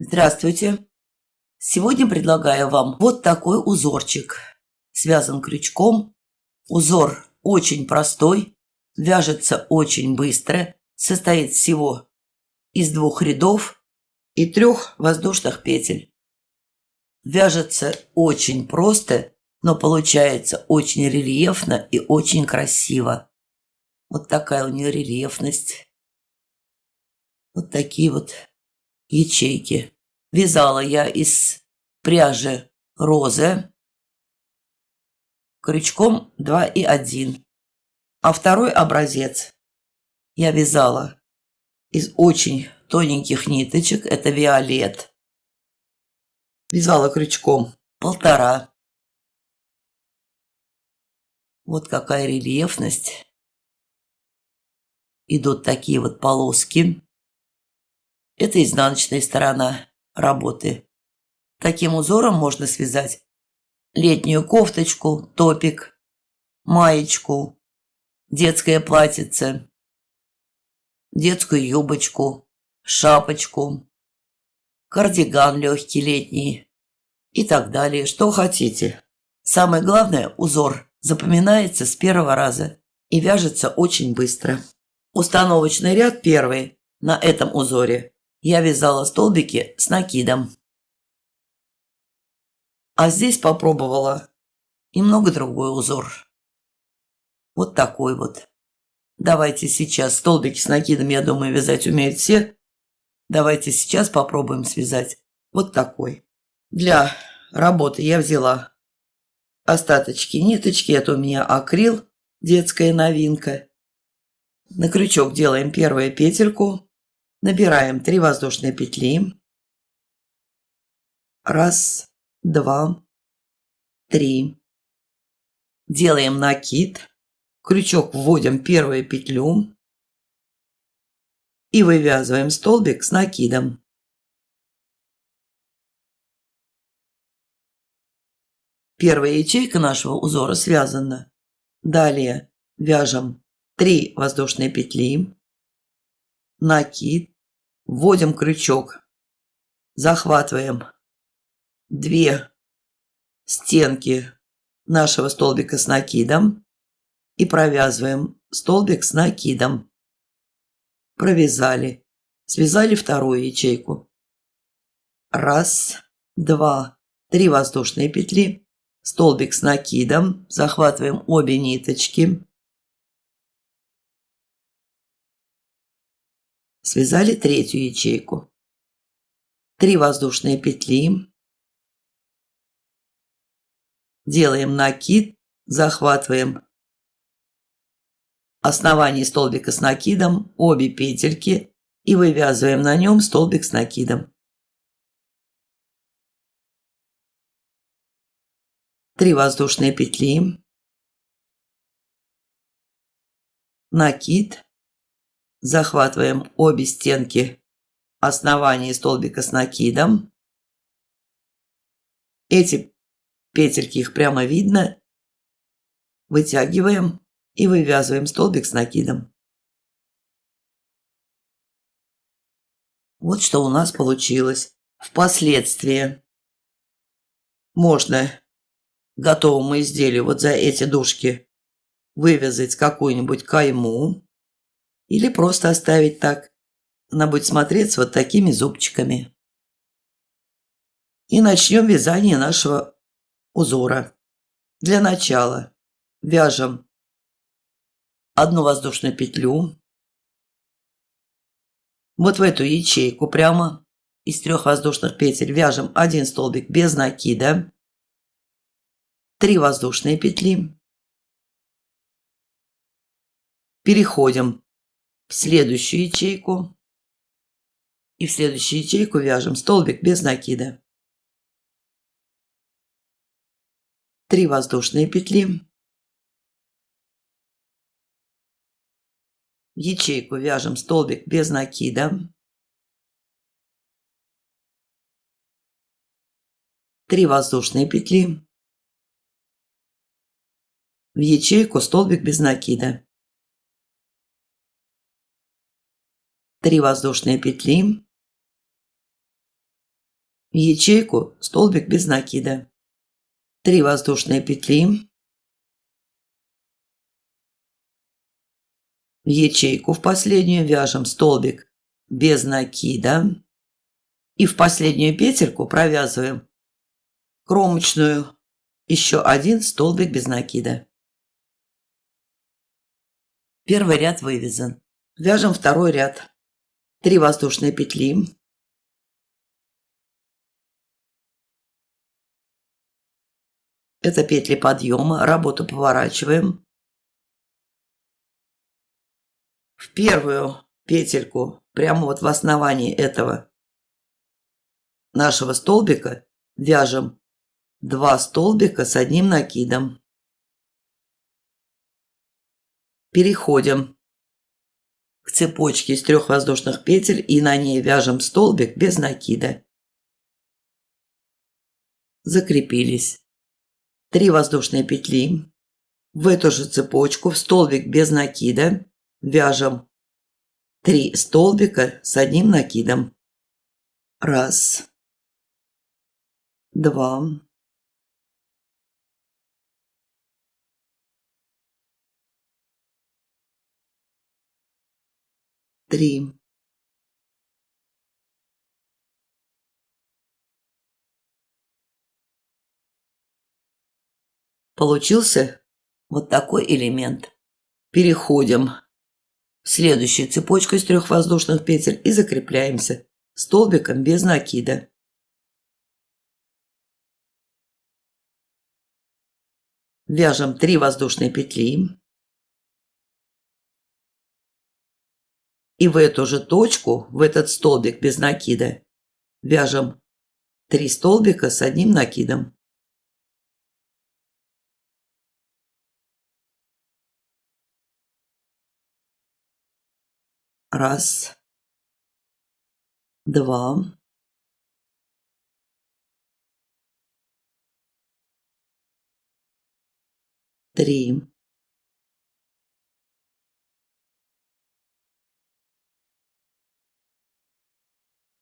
Здравствуйте! Сегодня предлагаю вам вот такой узорчик. Связан крючком. Узор очень простой, вяжется очень быстро, состоит всего из 2 рядов и 3 воздушных петель. Вяжется очень просто, но получается очень рельефно и очень красиво. Вот такая у нее рельефность. Вот такие вот ячейки. Вязала я из пряжи розы крючком 2,1. А второй образец я вязала из очень тоненьких ниточек. Это виолет. Вязала крючком 1,5. Вот какая рельефность. Идут такие вот полоски. Это изнаночная сторона работы. Таким узором можно связать летнюю кофточку, топик, маечку, детское платьице, детскую юбочку, шапочку, кардиган легкий летний и так далее, что хотите. Самое главное, узор запоминается с первого раза и вяжется очень быстро. Установочный ряд первый на этом узоре я вязала столбики с накидом. А здесь попробовала немного другой узор. Вот такой вот. Давайте сейчас столбики с накидом, я думаю, вязать умеют все. Давайте сейчас попробуем связать вот такой. Для работы я взяла остаточки ниточки. Это у меня акрил, детская новинка. На крючок делаем первую петельку. Набираем 3 воздушные петли. 1, 2, 3. Делаем накид. Крючок вводим первую петлю. И вывязываем столбик с накидом. Первая ячейка нашего узора связана. Далее вяжем 3 воздушные петли, накид, вводим крючок, захватываем 2 стенки нашего столбика с накидом и провязываем столбик с накидом. Провязали, связали вторую ячейку. 1, 2, 3 воздушные петли, столбик с накидом, захватываем обе ниточки. Связали третью ячейку. 3 воздушные петли. Делаем накид, захватываем основание столбика с накидом, обе петельки и вывязываем на нем столбик с накидом. 3 воздушные петли. Накид. Захватываем обе стенки основания столбика с накидом. Эти петельки, их прямо видно. Вытягиваем и вывязываем столбик с накидом. Вот что у нас получилось. Впоследствии можно готовому изделию вот за эти дужки вывязать какую-нибудь кайму или просто оставить так. Она будет смотреться вот такими зубчиками. И начнем вязание нашего узора. Для начала вяжем 1 воздушную петлю. Вот в эту ячейку прямо из 3 воздушных петель вяжем 1 столбик без накида. 3 воздушные петли. Переходим в следующую ячейку. И в следующую ячейку вяжем столбик без накида. 3 воздушные петли. В ячейку вяжем столбик без накида. 3 воздушные петли. В ячейку столбик без накида. 3 воздушные петли. В ячейку столбик без накида. 3 воздушные петли. В ячейку в последнюю вяжем столбик без накида. И в последнюю петельку провязываем кромочную еще 1 столбик без накида. Первый ряд вывязан. Вяжем второй ряд. 3 воздушные петли. Это петли подъема. Работу поворачиваем. В первую петельку, прямо вот в основании этого нашего столбика, вяжем 2 столбика с 1 накидом. Переходим к цепочке из 3 воздушных петель и на ней вяжем столбик без накида. Закрепились. 3 воздушные петли. В эту же цепочку в столбик без накида вяжем 3 столбика с 1 накидом. 1, 2, 3. Получился вот такой элемент. Переходим в следующую цепочку из 3 воздушных петель и закрепляемся столбиком без накида. Вяжем 3 воздушные петли. И в эту же точку, в этот столбик без накида, вяжем 3 столбика с 1 накидом. Раз, 2, 3.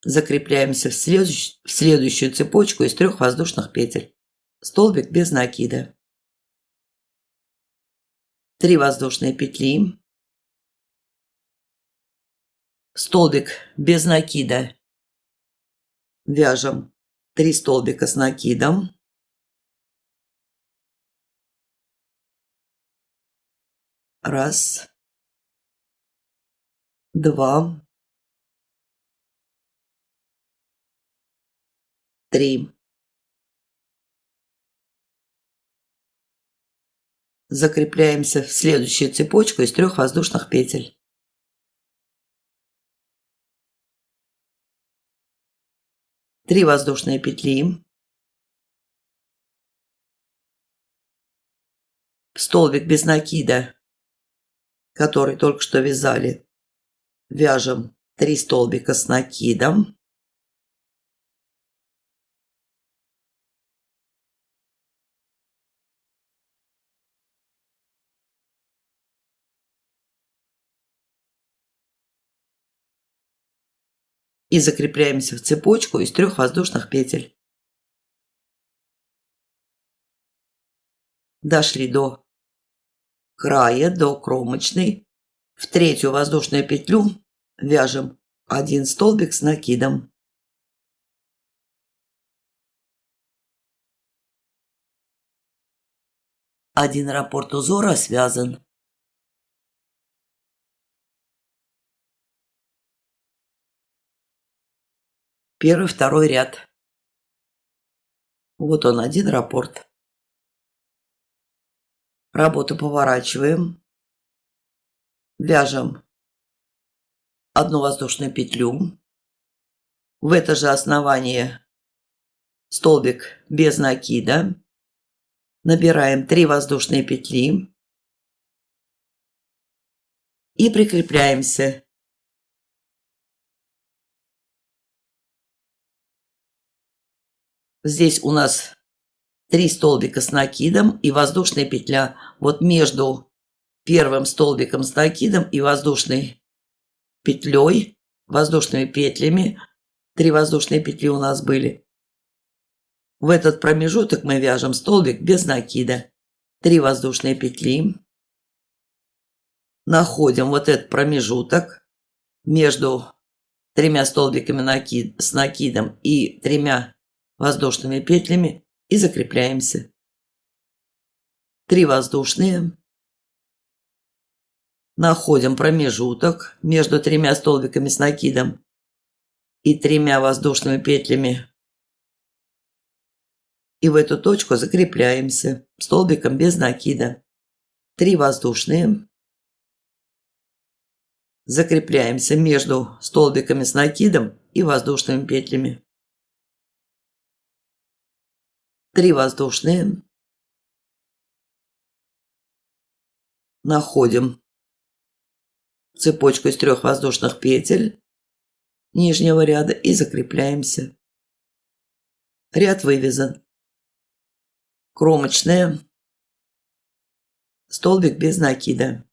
Закрепляемся в следующую цепочку из 3 воздушных петель. Столбик без накида. 3 воздушные петли. Столбик без накида. Вяжем 3 столбика с накидом. Раз, 2, 3. Закрепляемся в следующую цепочку из 3 воздушных петель. 3 воздушные петли. Столбик без накида, который только что вязали, вяжем 3 столбика с накидом. И закрепляемся в цепочку из 3 воздушных петель. Дошли до края, до кромочной. В 3-ю воздушную петлю вяжем 1 столбик с накидом. Один раппорт узора связан. Первый, второй ряд. Вот он, один раппорт. Работу поворачиваем. Вяжем 1 воздушную петлю. В это же основание столбик без накида. Набираем 3 воздушные петли. И прикрепляемся. Здесь у нас 3 столбика с накидом и воздушная петля. Вот между первым столбиком с накидом и воздушной петлей, воздушными петлями, 3 воздушные петли у нас были, В этот промежуток мы вяжем столбик без накида. 3 воздушные петли. Находим вот этот промежуток между 3 столбиками с накидом и 3 воздушными петлями и закрепляемся. 3 воздушные. Находим промежуток между 3 столбиками с накидом и 3 воздушными петлями. И в эту точку закрепляемся столбиком без накида. 3 воздушные. Закрепляемся между столбиками с накидом и воздушными петлями. 3 воздушные. Находим цепочку из 3 воздушных петель нижнего ряда и закрепляемся. Ряд вывязан. Кромочная. Столбик без накида.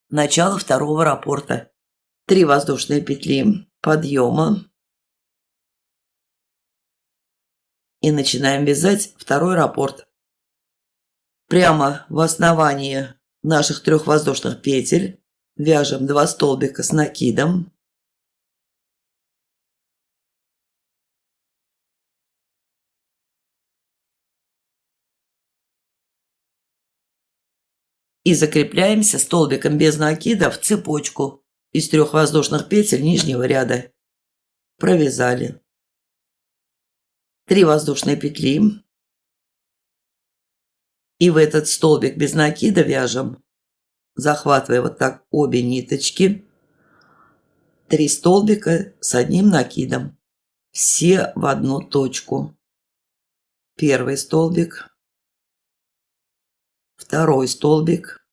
Начало второго раппорта. 3 воздушные петли подъема. И начинаем вязать второй раппорт. Прямо в основании наших 3 воздушных петель вяжем 2 столбика с накидом. И закрепляемся столбиком без накида в цепочку из 3 воздушных петель нижнего ряда. Провязали. 3 воздушные петли. И в этот столбик без накида вяжем, захватывая вот так обе ниточки, 3 столбика с одним накидом. Все в одну точку. Первый столбик. Второй столбик.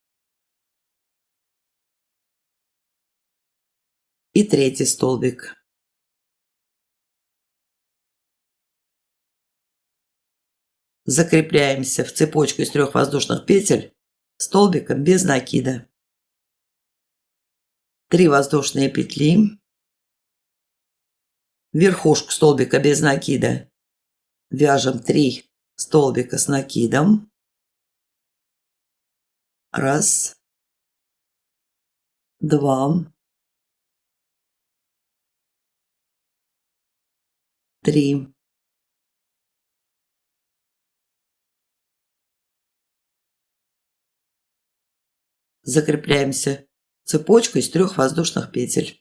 И третий столбик. Закрепляемся в цепочку из 3 воздушных петель столбиком без накида. 3 воздушные петли. Верхушку столбика без накида вяжем 3 столбика с накидом. Раз, 2, 3. Закрепляемся цепочкой из 3 воздушных петель.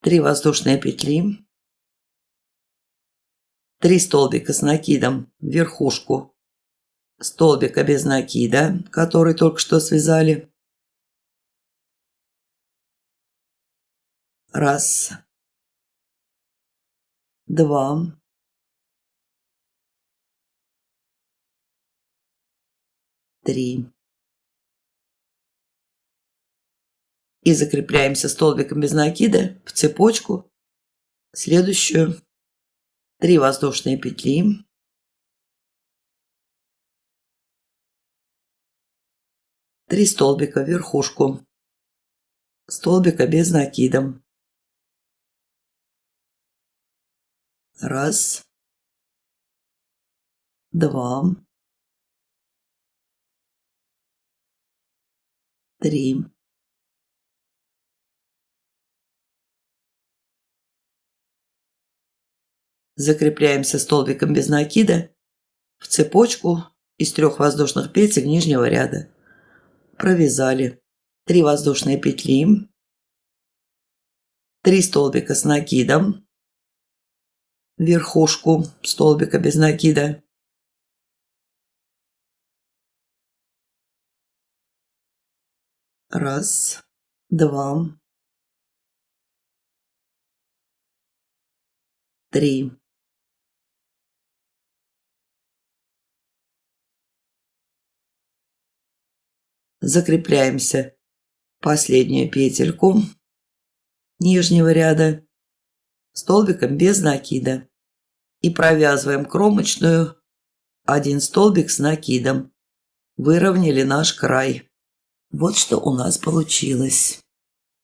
3 воздушные петли. 3 столбика с накидом в верхушку столбика без накида, который только что связали. Раз, 2, 3. И закрепляемся столбиком без накида в цепочку следующую. 3 воздушные петли. 3 столбика в верхушку столбика без накида. Раз, 2, 3. Закрепляемся столбиком без накида в цепочку из 3 воздушных петель нижнего ряда. Провязали 3 воздушные петли, 3 столбика с накидом, верхушку столбика без накида. Раз, 2, 3. Закрепляемся последнюю петельку нижнего ряда столбиком без накида и провязываем кромочную 1 столбик с накидом. Выровняли наш край. Вот что у нас получилось.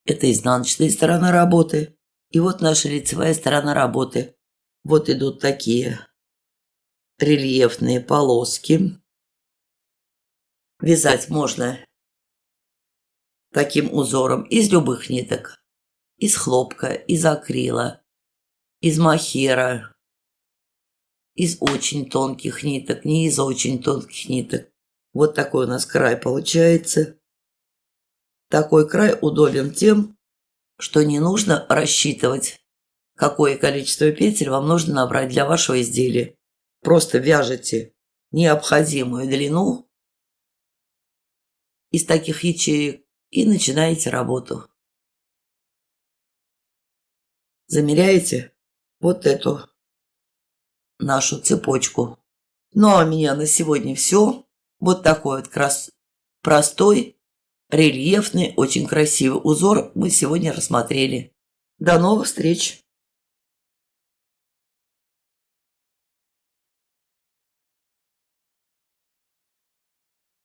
Это изнаночная сторона работы. И вот наша лицевая сторона работы. Вот идут такие рельефные полоски. Вязать можно таким узором из любых ниток. Из хлопка, из акрила, из мохера, из очень тонких ниток, не из очень тонких ниток. Вот такой у нас край получается. Такой край удобен тем, что не нужно рассчитывать, какое количество петель вам нужно набрать для вашего изделия. Просто вяжете необходимую длину из таких ячеек и начинаете работу. Замеряете вот эту нашу цепочку. Ну а у меня на сегодня все. Вот такой вот простой, рельефный, очень красивый узор мы сегодня рассмотрели. До новых встреч!